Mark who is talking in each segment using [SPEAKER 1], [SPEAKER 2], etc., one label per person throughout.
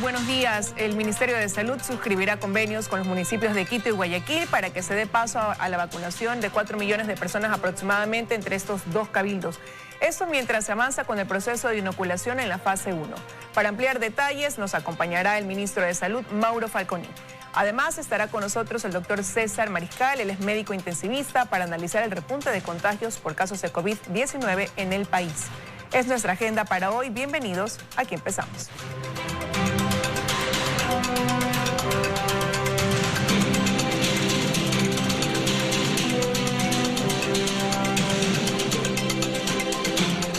[SPEAKER 1] buenos días. El Ministerio de Salud suscribirá convenios con los municipios de Quito y Guayaquil para que se dé paso a la vacunación de 4 millones de personas aproximadamente entre estos dos cabildos. Esto mientras se avanza con el proceso de inoculación en la fase 1. Para ampliar detalles nos acompañará el ministro de Salud, Mauro Falconi. Además estará con nosotros el doctor César Mariscal, él es médico intensivista, para analizar el repunte de contagios por casos de COVID-19 en el país. Es nuestra agenda para hoy. Bienvenidos, aquí empezamos.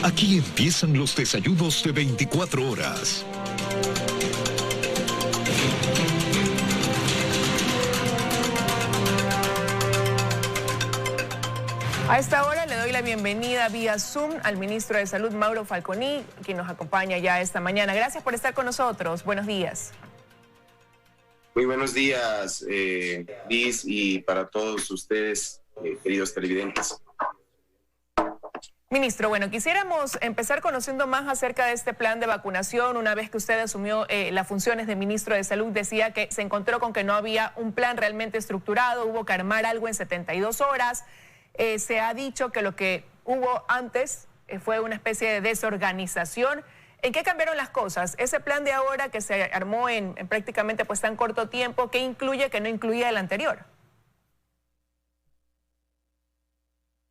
[SPEAKER 2] Aquí empiezan los desayunos de 24 horas.
[SPEAKER 1] A esta hora le doy la bienvenida vía Zoom al ministro de Salud, Mauro Falconi, quien nos acompaña ya esta mañana. Gracias por estar con nosotros. Buenos días.
[SPEAKER 3] Muy buenos días, Liz, y para todos ustedes, queridos televidentes.
[SPEAKER 1] Ministro, bueno, quisiéramos empezar conociendo más acerca de este plan de vacunación. Una vez que usted asumió las funciones de ministro de Salud, decía que se encontró con que no había un plan realmente estructurado, hubo que armar algo en 72 horas. Se ha dicho que lo que hubo antes fue una especie de desorganización. ¿En qué cambiaron las cosas? Ese plan de ahora que se armó en prácticamente pues tan corto tiempo, ¿qué incluye que no incluía el anterior?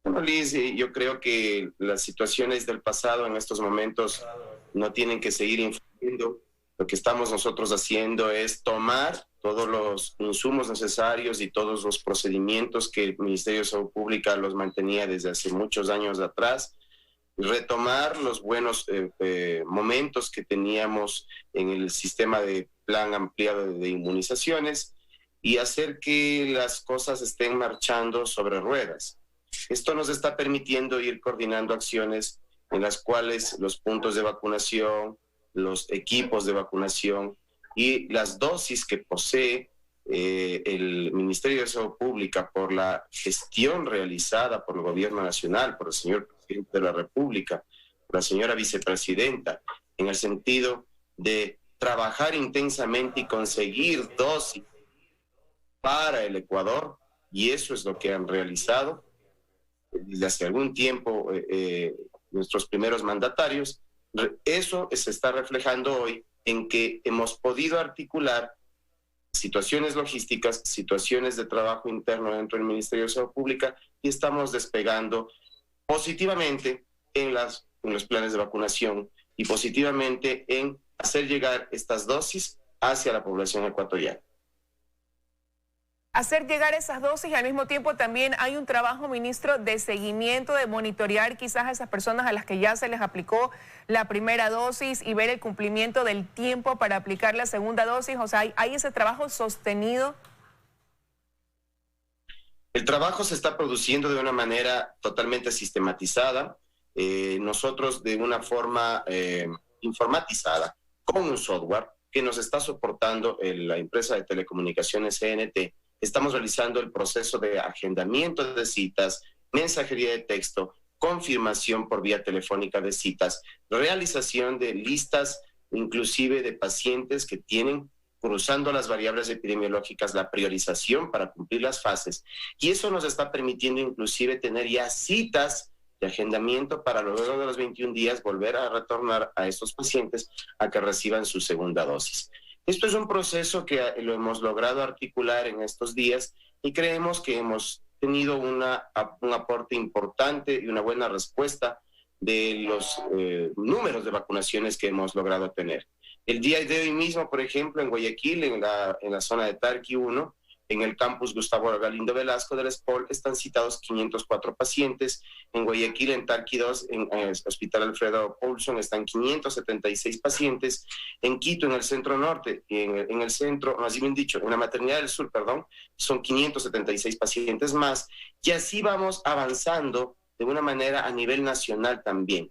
[SPEAKER 3] Bueno, Liz, yo creo que las situaciones del pasado en estos momentos no tienen que seguir influyendo. Lo que estamos nosotros haciendo es tomar todos los insumos necesarios y todos los procedimientos que el Ministerio de Salud Pública los mantenía desde hace muchos años atrás, retomar los buenos momentos que teníamos en el sistema de plan ampliado de inmunizaciones y hacer que las cosas estén marchando sobre ruedas. Esto nos está permitiendo ir coordinando acciones en las cuales los puntos de vacunación, los equipos de vacunación y las dosis que posee el Ministerio de Salud Pública por la gestión realizada por el Gobierno Nacional, por el señor Presidente de la República, por la señora Vicepresidenta, en el sentido de trabajar intensamente y conseguir dosis para el Ecuador, y eso es lo que han realizado desde hace algún tiempo nuestros primeros mandatarios. Eso se está reflejando hoy en que hemos podido articular situaciones logísticas, situaciones de trabajo interno dentro del Ministerio de Salud Pública y estamos despegando positivamente en los planes de vacunación y positivamente en hacer llegar estas dosis hacia la población ecuatoriana.
[SPEAKER 1] Hacer llegar esas dosis y al mismo tiempo también hay un trabajo, ministro, de seguimiento, de monitorear quizás a esas personas a las que ya se les aplicó la primera dosis y ver el cumplimiento del tiempo para aplicar la segunda dosis. O sea, ¿hay ese trabajo sostenido?
[SPEAKER 3] El trabajo se está produciendo de una manera totalmente sistematizada. Nosotros de una forma informatizada, con un software que nos está soportando la empresa de telecomunicaciones CNT, estamos realizando el proceso de agendamiento de citas, mensajería de texto, confirmación por vía telefónica de citas, realización de listas inclusive de pacientes que tienen, cruzando las variables epidemiológicas, la priorización para cumplir las fases. Y eso nos está permitiendo inclusive tener ya citas de agendamiento para luego de los 21 días volver a retornar a estos pacientes a que reciban su segunda dosis. Esto es un proceso que lo hemos logrado articular en estos días y creemos que hemos tenido un aporte importante y una buena respuesta de los números de vacunaciones que hemos logrado tener. El día de hoy mismo, por ejemplo, en Guayaquil, en la zona de Tarqui 1, en el campus Gustavo Galindo Velasco del ESPOL, están citados 504 pacientes. En Guayaquil, en Tarqui 2, en el Hospital Alfredo Paulson, están 576 pacientes. En Quito, en el centro norte, en el centro, más bien dicho, en la maternidad del sur, perdón, son 576 pacientes más. Y así vamos avanzando de una manera a nivel nacional también.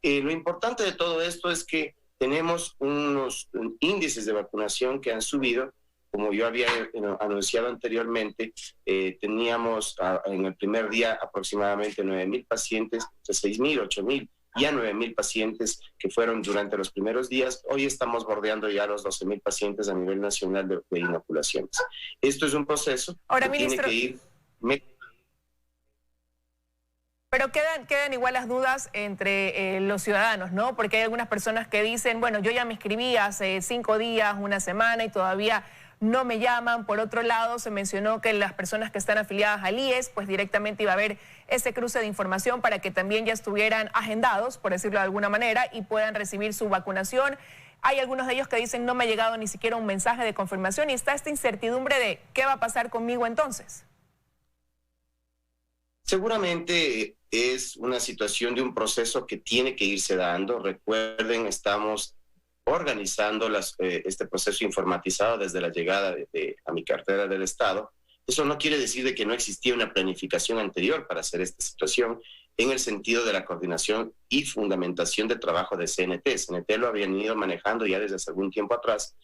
[SPEAKER 3] Lo importante de todo esto es que tenemos unos índices de vacunación que han subido. Como yo había anunciado anteriormente, teníamos en el primer día aproximadamente 9,000 pacientes, 6,000, 8,000 ya 9.000 pacientes que fueron durante los primeros días. Hoy estamos bordeando ya los 12.000 pacientes a nivel nacional de inoculaciones. Esto es un proceso
[SPEAKER 1] Ahora,
[SPEAKER 3] que
[SPEAKER 1] ministro,
[SPEAKER 3] tiene que ir...
[SPEAKER 1] Pero quedan igual las dudas entre los ciudadanos, ¿no? Porque hay algunas personas que dicen, bueno, yo ya me inscribí hace 5 días, una semana y todavía no me llaman. Por otro lado, se mencionó que las personas que están afiliadas al IES, pues directamente iba a haber ese cruce de información para que también ya estuvieran agendados, por decirlo de alguna manera, y puedan recibir su vacunación. Hay algunos de ellos que dicen, no me ha llegado ni siquiera un mensaje de confirmación, y está esta incertidumbre de qué va a pasar conmigo entonces.
[SPEAKER 3] Seguramente es una situación de un proceso que tiene que irse dando. Recuerden, estamos organizando este proceso informatizado desde la llegada a mi cartera del Estado. Eso no quiere decir de que no existía una planificación anterior para hacer esta situación en el sentido de la coordinación y fundamentación de trabajo de CNT. CNT lo habían ido manejando ya desde hace algún tiempo atrás,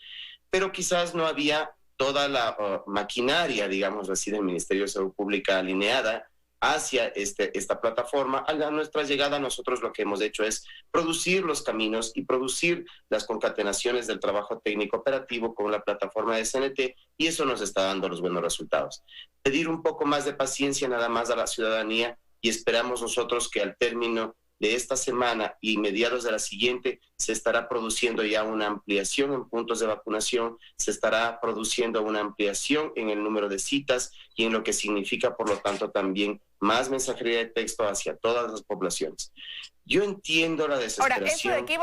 [SPEAKER 3] pero quizás no había toda la maquinaria, digamos así, del Ministerio de Salud Pública alineada hacia esta plataforma. A nuestra llegada, nosotros lo que hemos hecho es producir los caminos y producir las concatenaciones del trabajo técnico operativo con la plataforma de CNT, y eso nos está dando los buenos resultados. Pedir un poco más de paciencia nada más a la ciudadanía, y esperamos nosotros que al término de esta semana y mediados de la siguiente se estará produciendo ya una ampliación en puntos de vacunación, se estará produciendo una ampliación en el número de citas y en lo que significa, por lo tanto, también más mensajería de texto hacia todas las poblaciones. Yo entiendo la desesperación.
[SPEAKER 1] Ahora, eso de aquí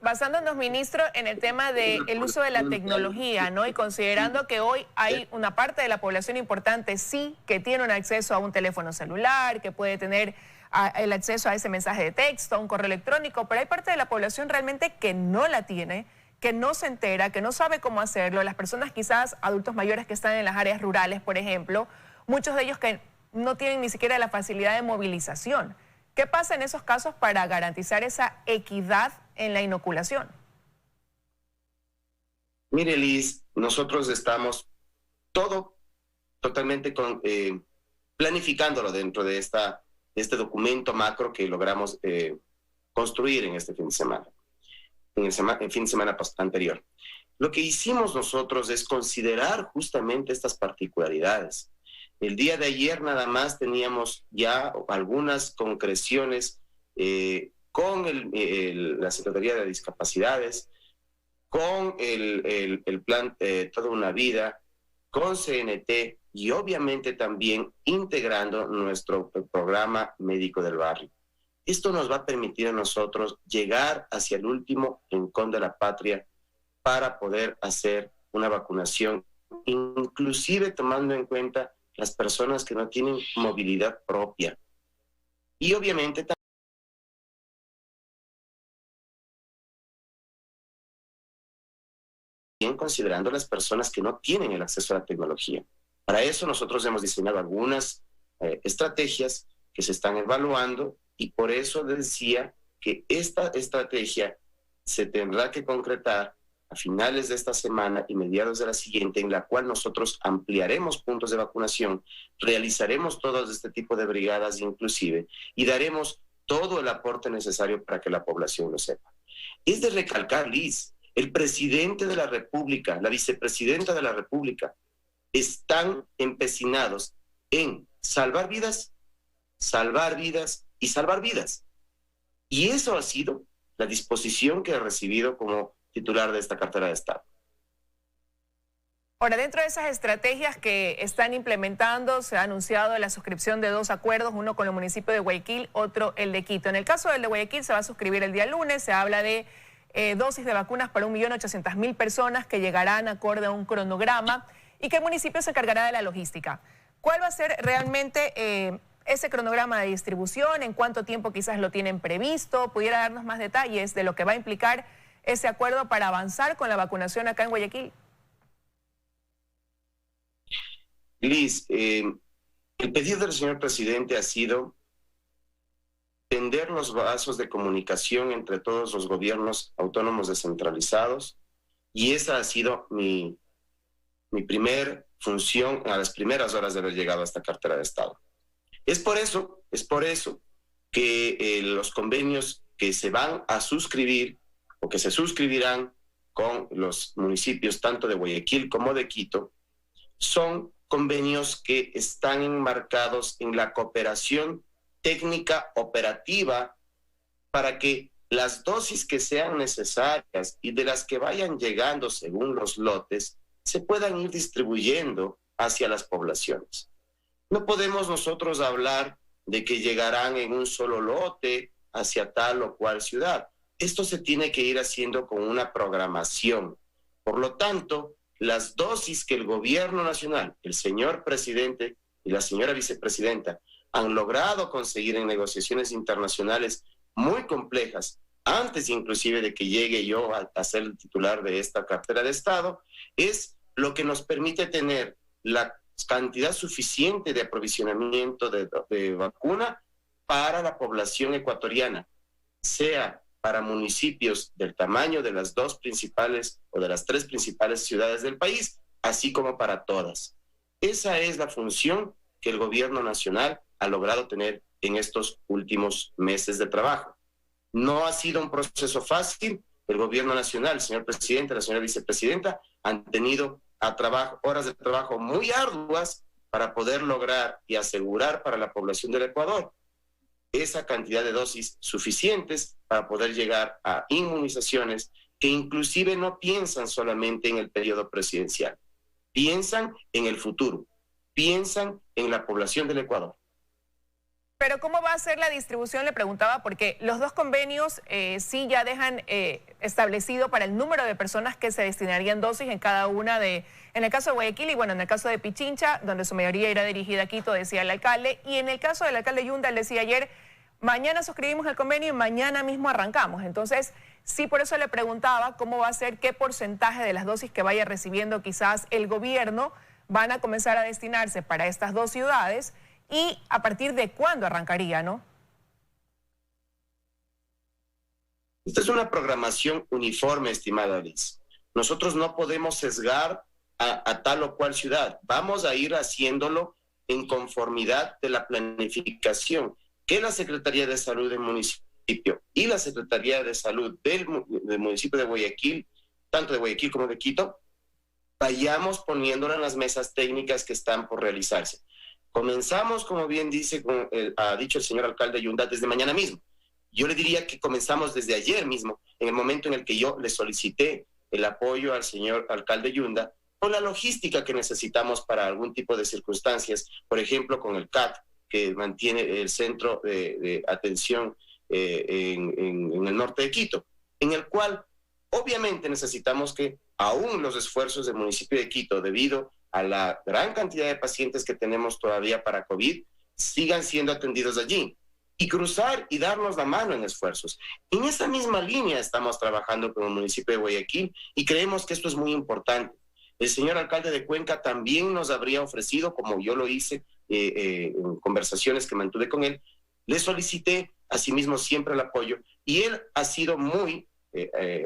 [SPEAKER 1] basándonos, ministro, en el tema del uso de la tecnología, ¿no? Y considerando que hoy hay una parte de la población importante, sí, que tiene un acceso a un teléfono celular, que puede tener el acceso a ese mensaje de texto, a un correo electrónico, pero hay parte de la población realmente que no la tiene, que no se entera, que no sabe cómo hacerlo. Las personas quizás adultos mayores que están en las áreas rurales, por ejemplo, muchos de ellos que no tienen ni siquiera la facilidad de movilización. ¿Qué pasa en esos casos para garantizar esa equidad en la inoculación?
[SPEAKER 3] Mire, Liz, nosotros estamos totalmente planificándolo dentro de este documento macro que logramos construir en este fin de semana, en fin de semana anterior. Lo que hicimos nosotros es considerar justamente estas particularidades. El día de ayer nada más teníamos ya algunas concreciones con la Secretaría de Discapacidades, con el plan Toda una Vida, con CNT y obviamente también integrando nuestro programa médico del barrio. Esto nos va a permitir a nosotros llegar hacia el último rincón de la patria para poder hacer una vacunación, inclusive tomando en cuenta las personas que no tienen movilidad propia. Y obviamente también considerando las personas que no tienen el acceso a la tecnología. Para eso nosotros hemos diseñado algunas estrategias que se están evaluando, y por eso decía que esta estrategia se tendrá que concretar a finales de esta semana y mediados de la siguiente, en la cual nosotros ampliaremos puntos de vacunación, realizaremos todo este tipo de brigadas inclusive, y daremos todo el aporte necesario para que la población lo sepa. Es de recalcar, Liz, el presidente de la República, la vicepresidenta de la República, están empecinados en salvar vidas y salvar vidas. Y eso ha sido la disposición que he recibido como titular de esta cartera de Estado.
[SPEAKER 1] Ahora, dentro de esas estrategias que están implementando, se ha anunciado la suscripción de 2 acuerdos, uno con el municipio de Guayaquil, otro el de Quito. En el caso del de Guayaquil se va a suscribir el día lunes, se habla de dosis de vacunas para 1.800.000 personas que llegarán acorde a un cronograma y que el municipio se encargará de la logística. ¿Cuál va a ser realmente ese cronograma de distribución? ¿En cuánto tiempo quizás lo tienen previsto? ¿Pudiera darnos más detalles de lo que va a implicar ese acuerdo para avanzar con la vacunación acá en Guayaquil?
[SPEAKER 3] Liz, el pedido del señor presidente ha sido tender los vasos de comunicación entre todos los gobiernos autónomos descentralizados, y esa ha sido mi primer función a las primeras horas de haber llegado a esta cartera de Estado. Es por eso que los convenios que se van a suscribir o que se suscribirán con los municipios tanto de Guayaquil como de Quito son convenios que están enmarcados en la cooperación técnica operativa para que las dosis que sean necesarias y de las que vayan llegando según los lotes se puedan ir distribuyendo hacia las poblaciones. No podemos nosotros hablar de que llegarán en un solo lote hacia tal o cual ciudad. Esto se tiene que ir haciendo con una programación. Por lo tanto, las dosis que el gobierno nacional, el señor presidente y la señora vicepresidenta han logrado conseguir en negociaciones internacionales muy complejas, antes inclusive de que llegue yo a ser el titular de esta cartera de Estado, es lo que nos permite tener la cantidad suficiente de aprovisionamiento de vacuna para la población ecuatoriana, sea para municipios del tamaño de las dos principales o de las tres principales ciudades del país, así como para todas. Esa es la función que el gobierno nacional ha logrado tener en estos últimos meses de trabajo. No ha sido un proceso fácil. El gobierno nacional, el señor presidente, la señora vicepresidenta, han tenido horas de trabajo muy arduas para poder lograr y asegurar para la población del Ecuador esa cantidad de dosis suficientes para poder llegar a inmunizaciones que inclusive no piensan solamente en el periodo presidencial, piensan en el futuro, piensan en la población del Ecuador.
[SPEAKER 1] Pero ¿cómo va a ser la distribución? Le preguntaba, porque los dos convenios sí ya dejan establecido para el número de personas que se destinarían dosis en cada una en el caso de Guayaquil y bueno, en el caso de Pichincha, donde su mayoría irá dirigida a Quito, decía el alcalde, y en el caso del alcalde Yunda, él decía ayer, mañana suscribimos el convenio y mañana mismo arrancamos. Entonces, sí, por eso le preguntaba cómo va a ser, qué porcentaje de las dosis que vaya recibiendo quizás el gobierno van a comenzar a destinarse para estas dos ciudades. ¿Y a partir de cuándo arrancaría, no?
[SPEAKER 3] Esta es una programación uniforme, estimada Liz. Nosotros no podemos sesgar a tal o cual ciudad. Vamos a ir haciéndolo en conformidad de la planificación que la Secretaría de Salud del municipio y la Secretaría de Salud del municipio de Guayaquil, tanto de Guayaquil como de Quito, vayamos poniéndolo en las mesas técnicas que están por realizarse. Comenzamos, como bien ha dicho el señor alcalde Yunda, desde mañana mismo. Yo le diría que comenzamos desde ayer mismo, en el momento en el que yo le solicité el apoyo al señor alcalde Yunda con la logística que necesitamos para algún tipo de circunstancias, por ejemplo, con el CAT, que mantiene el centro de atención en el norte de Quito, en el cual obviamente necesitamos que aún los esfuerzos del municipio de Quito, debido a la gran cantidad de pacientes que tenemos todavía para COVID, sigan siendo atendidos allí y cruzar y darnos la mano en esfuerzos. En esa misma línea estamos trabajando con el municipio de Guayaquil y creemos que esto es muy importante. El señor alcalde de Cuenca también nos habría ofrecido, como yo lo hice en conversaciones que mantuve con él, le solicité asimismo siempre el apoyo y él ha sido muy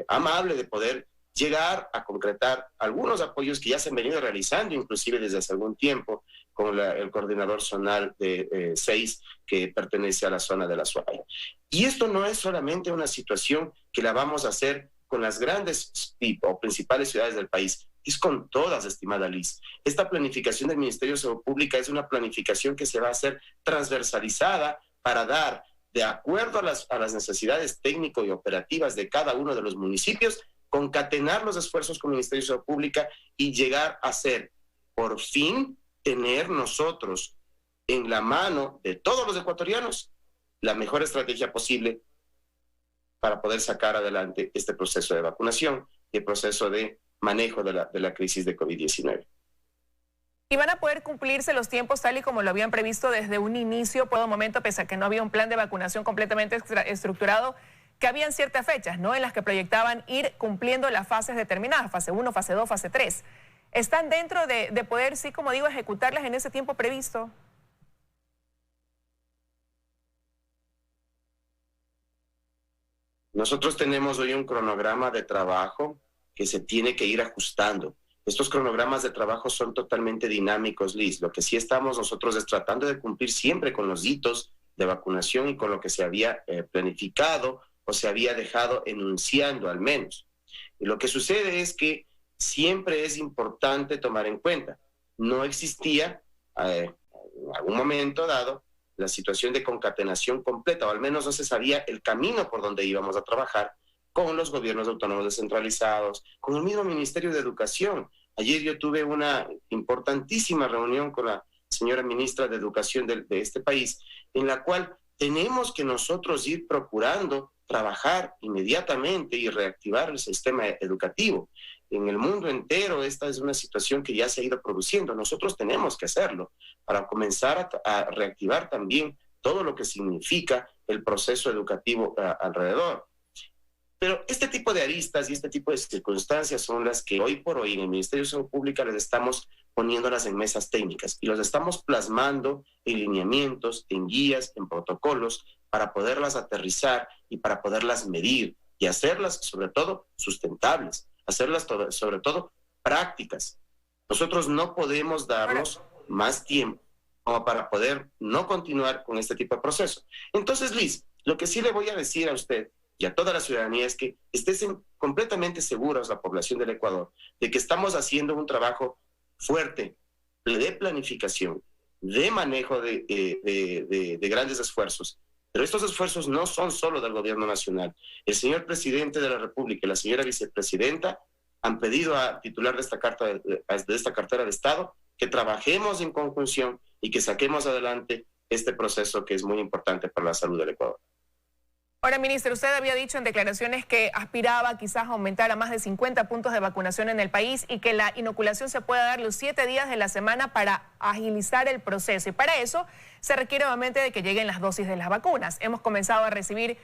[SPEAKER 3] amable de poder llegar a concretar algunos apoyos que ya se han venido realizando, inclusive desde hace algún tiempo, con el coordinador zonal de 6, que pertenece a la zona de La Suaya. Y esto no es solamente una situación que la vamos a hacer con las grandes o principales ciudades del país, es con todas, estimada Liz. Esta planificación del Ministerio de Salud Pública es una planificación que se va a hacer transversalizada para dar, de acuerdo a las necesidades técnico y operativas de cada uno de los municipios, concatenar los esfuerzos con el Ministerio de Salud Pública y llegar a ser, por fin, tener nosotros en la mano de todos los ecuatorianos la mejor estrategia posible para poder sacar adelante este proceso de vacunación y el proceso de manejo de la crisis de COVID-19.
[SPEAKER 1] ¿Y van a poder cumplirse los tiempos tal y como lo habían previsto desde un inicio, por un momento, pese a que no había un plan de vacunación completamente estructurado, que habían ciertas fechas, ¿no?, en las que proyectaban ir cumpliendo las fases determinadas, fase 1, fase 2, fase 3? ¿Están dentro de poder, sí, como digo, ejecutarlas en ese tiempo previsto?
[SPEAKER 3] Nosotros tenemos hoy un cronograma de trabajo que se tiene que ir ajustando. Estos cronogramas de trabajo son totalmente dinámicos, Liz. Lo que sí estamos nosotros es tratando de cumplir siempre con los hitos de vacunación y con lo que se había planificado o se había dejado enunciando al menos. Y lo que sucede es que siempre es importante tomar en cuenta, no existía en algún momento dado la situación de concatenación completa, o al menos no se sabía el camino por donde íbamos a trabajar con los gobiernos autónomos descentralizados, con el mismo Ministerio de Educación. Ayer yo tuve una importantísima reunión con la señora ministra de Educación de este país, en la cual tenemos que nosotros ir procurando trabajar inmediatamente y reactivar el sistema educativo. En el mundo entero esta es una situación que ya se ha ido produciendo. Nosotros tenemos que hacerlo para comenzar a reactivar también todo lo que significa el proceso educativo alrededor. Pero este tipo de aristas y este tipo de circunstancias son las que hoy por hoy en el Ministerio de Salud Pública les estamos poniéndolas en mesas técnicas y los estamos plasmando en lineamientos, en guías, en protocolos para poderlas aterrizar y para poderlas medir y hacerlas sobre todo sustentables, hacerlas sobre todo prácticas. Nosotros no podemos darnos más tiempo como para poder no continuar con este tipo de proceso. Entonces, Liz, lo que sí le voy a decir a usted y a toda la ciudadanía es que estén completamente seguros la población del Ecuador de que estamos haciendo un trabajo fuerte de planificación, de manejo de grandes esfuerzos. Pero estos esfuerzos no son solo del gobierno nacional. El señor presidente de la República y la señora vicepresidenta han pedido al titular de esta cartera de Estado que trabajemos en conjunción y que saquemos adelante este proceso que es muy importante para la salud del Ecuador.
[SPEAKER 1] Ahora, ministro, usted había dicho en declaraciones que aspiraba quizás a aumentar a más de 50 puntos de vacunación en el país y que la inoculación se pueda dar los 7 días de la semana para agilizar el proceso. Y para eso se requiere obviamente de que lleguen las dosis de las vacunas. Hemos comenzado a recibir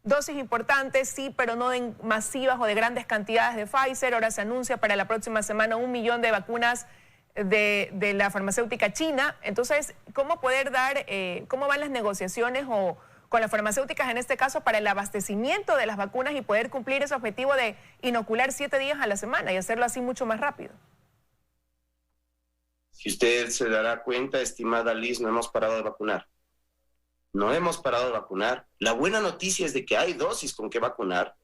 [SPEAKER 1] dosis importantes, sí, pero no de masivas o de grandes cantidades de Pfizer. Ahora se anuncia para la próxima semana 1 millón de vacunas de la farmacéutica china. Entonces, ¿cómo poder dar, cómo van las negociaciones con las farmacéuticas en este caso para el abastecimiento de las vacunas y poder cumplir ese objetivo de inocular 7 días a la semana y hacerlo así mucho más rápido?
[SPEAKER 3] Si usted se dará cuenta, estimada Liz, no hemos parado de vacunar. No hemos parado de vacunar. La buena noticia es de que hay dosis con que vacunar,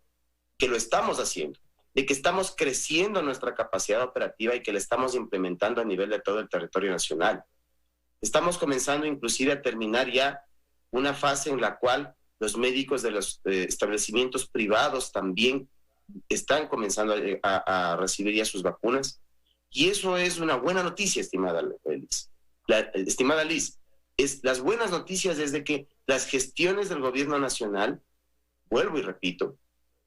[SPEAKER 3] que lo estamos haciendo, de que estamos creciendo nuestra capacidad operativa y que la estamos implementando a nivel de todo el territorio nacional. Estamos comenzando inclusive a terminar ya una fase en la cual los médicos de los establecimientos privados también están comenzando a recibir ya sus vacunas. Y eso es una buena noticia, estimada Liz. Estimada Liz, las buenas noticias es de que las gestiones del gobierno nacional, vuelvo y repito,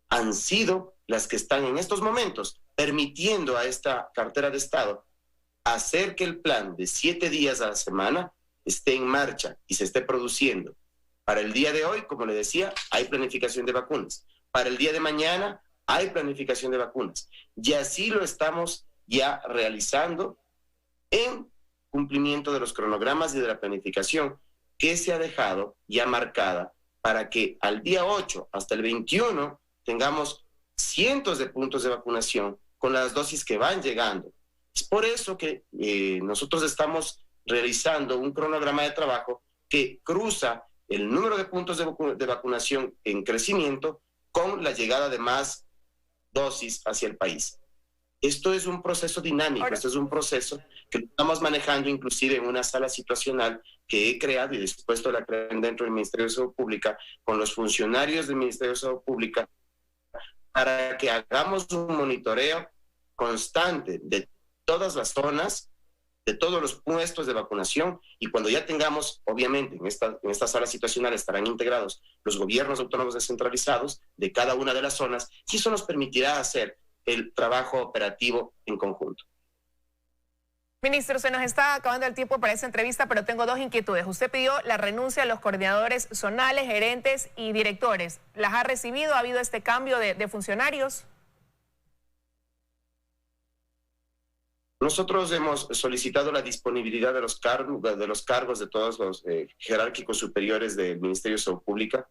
[SPEAKER 3] han sido las que están en estos momentos permitiendo a esta cartera de Estado hacer que el plan de 7 días a la semana esté en marcha y se esté produciendo. Para el día de hoy, como le decía, hay planificación de vacunas. Para el día de mañana hay planificación de vacunas. Y así lo estamos ya realizando en cumplimiento de los cronogramas y de la planificación que se ha dejado ya marcada para que al día 8 hasta el 21 tengamos cientos de puntos de vacunación con las dosis que van llegando. Es por eso que nosotros estamos realizando un cronograma de trabajo que cruza el número de puntos de vacunación en crecimiento con la llegada de más dosis hacia el país. Esto es un proceso dinámico, esto es un proceso que estamos manejando inclusive en una sala situacional que he creado y dispuesto a la crear dentro del Ministerio de Salud Pública con los funcionarios del Ministerio de Salud Pública para que hagamos un monitoreo constante de todas las zonas, de todos los puestos de vacunación, y cuando ya tengamos, obviamente, en esta sala situacional estarán integrados los gobiernos autónomos descentralizados de cada una de las zonas, y eso nos permitirá hacer el trabajo operativo en conjunto.
[SPEAKER 1] Ministro, se nos está acabando el tiempo para esa entrevista, pero tengo 2 inquietudes. Usted pidió la renuncia de los coordinadores zonales, gerentes y directores. ¿Las ha recibido? ¿Ha habido este cambio de funcionarios?
[SPEAKER 3] Nosotros hemos solicitado la disponibilidad de los cargos de todos los jerárquicos superiores del Ministerio de Salud Pública.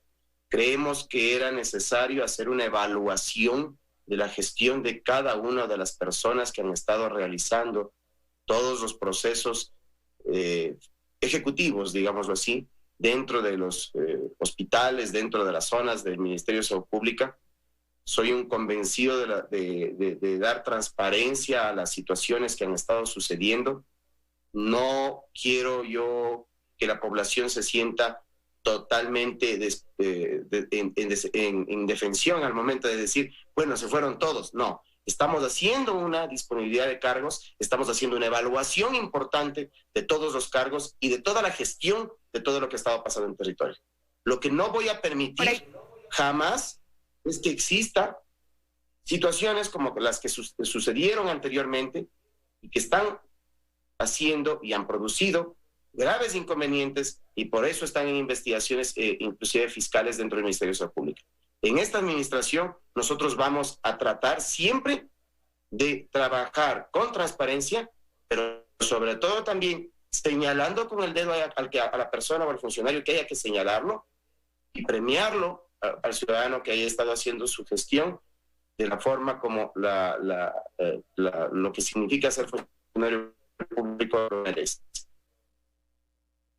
[SPEAKER 3] Creemos que era necesario hacer una evaluación de la gestión de cada una de las personas que han estado realizando todos los procesos ejecutivos, digámoslo así, dentro de los hospitales, dentro de las zonas del Ministerio de Salud Pública. Soy un convencido de dar transparencia a las situaciones que han estado sucediendo. No quiero yo que la población se sienta totalmente en indefensión al momento de decir, bueno, se fueron todos. No, estamos haciendo una disponibilidad de cargos, estamos haciendo una evaluación importante de todos los cargos y de toda la gestión de todo lo que estaba pasando en el territorio. Lo que no voy a permitir jamás es que exista situaciones como las que sucedieron anteriormente y que están haciendo y han producido graves inconvenientes y por eso están en investigaciones inclusive fiscales dentro del Ministerio de Salud Pública. En esta administración nosotros vamos a tratar siempre de trabajar con transparencia, pero sobre todo también señalando con el dedo a la persona o al funcionario que haya que señalarlo y premiarlo al ciudadano que haya estado haciendo su gestión de la forma como lo que significa ser funcionario público merece.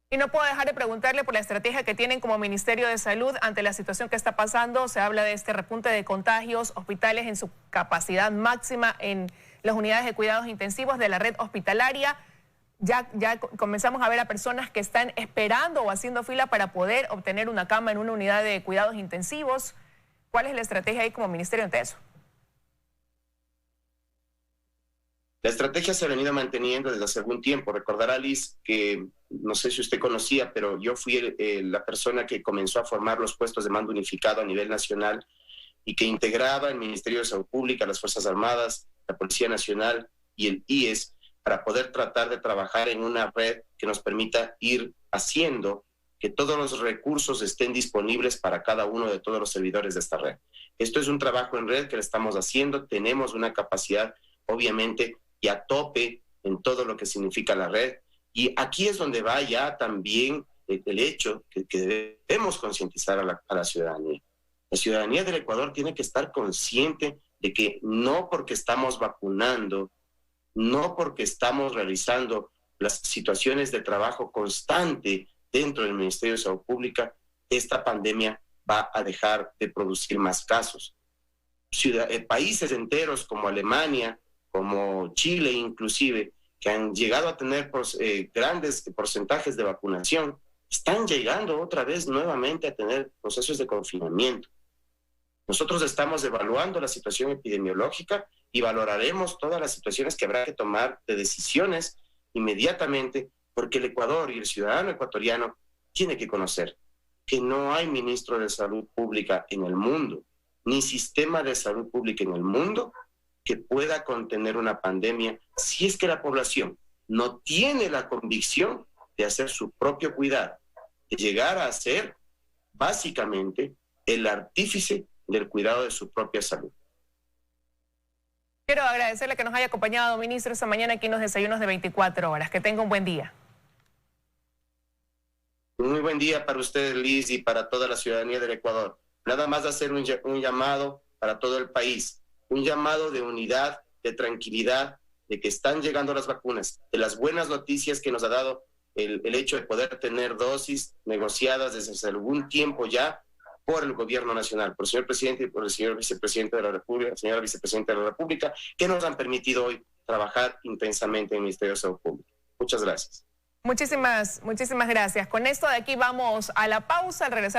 [SPEAKER 1] Y no puedo dejar de preguntarle por la estrategia que tienen como Ministerio de Salud ante la situación que está pasando. Se habla de este repunte de contagios, hospitales en su capacidad máxima en las unidades de cuidados intensivos de la red hospitalaria. Ya comenzamos a ver a personas que están esperando o haciendo fila para poder obtener una cama en una unidad de cuidados intensivos. ¿Cuál es la estrategia ahí como ministerio ante eso?
[SPEAKER 3] La estrategia se ha venido manteniendo desde hace algún tiempo. Recordará, Liz, que no sé si usted conocía, pero yo fui la persona que comenzó a formar los puestos de mando unificado a nivel nacional y que integraba el Ministerio de Salud Pública, las Fuerzas Armadas, la Policía Nacional y el IES para poder tratar de trabajar en una red que nos permita ir haciendo que todos los recursos estén disponibles para cada uno de todos los servidores de esta red. Esto es un trabajo en red que le estamos haciendo. Tenemos una capacidad, obviamente, y a tope en todo lo que significa la red. Y aquí es donde va ya también el hecho que debemos concientizar a la ciudadanía. La ciudadanía del Ecuador tiene que estar consciente de que no porque estamos vacunando, no porque estamos realizando las situaciones de trabajo constante dentro del Ministerio de Salud Pública, esta pandemia va a dejar de producir más casos. Países enteros como Alemania, como Chile inclusive, que han llegado a tener grandes porcentajes de vacunación, están llegando otra vez nuevamente a tener procesos de confinamiento. Nosotros estamos evaluando la situación epidemiológica y valoraremos todas las situaciones que habrá que tomar de decisiones inmediatamente, porque el Ecuador y el ciudadano ecuatoriano tiene que conocer que no hay ministro de Salud Pública en el mundo, ni sistema de salud pública en el mundo que pueda contener una pandemia si es que la población no tiene la convicción de hacer su propio cuidado, de llegar a ser básicamente el artífice del cuidado de su propia salud.
[SPEAKER 1] Quiero agradecerle que nos haya acompañado, ministro, esta mañana aquí en los desayunos de 24 horas. Que tenga un buen día.
[SPEAKER 3] Un muy buen día para ustedes, Liz, y para toda la ciudadanía del Ecuador. Nada más hacer un llamado para todo el país, un llamado de unidad, de tranquilidad, de que están llegando las vacunas, de las buenas noticias que nos ha dado el hecho de poder tener dosis negociadas desde hace algún tiempo ya por el gobierno nacional, por el señor presidente y por el señor vicepresidente de la República, señora vicepresidenta de la República, que nos han permitido hoy trabajar intensamente en el Ministerio de Salud Pública. Muchas gracias.
[SPEAKER 1] Muchísimas gracias. Con esto de aquí vamos a la pausa. Al regresar